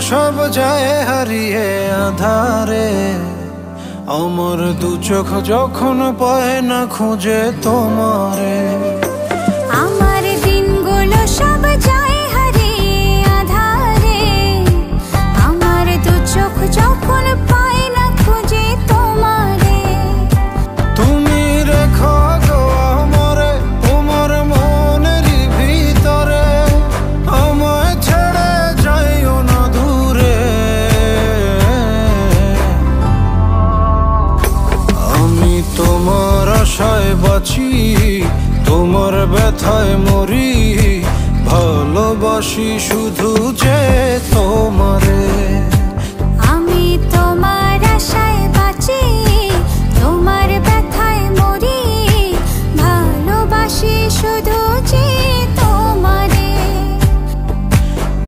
সব যায় হারিয়ে আধারে। আমার দু চোখ যখন পায় না খুঁজে তোমারে। আমার দিনগুলো সব যায় হারিয়ে আধারে। আমার দু চোখ যখন পায় না খুঁজে তোমারে। তুমি রেখো গো আমারে তোমার মনের ভিতরে, আমায় ছেড়ে যাইও না দূরে। আমি তোমার আশায় বাঁচি, তোমার ব্যথায় মরি, ভালোবাসি শুধু যে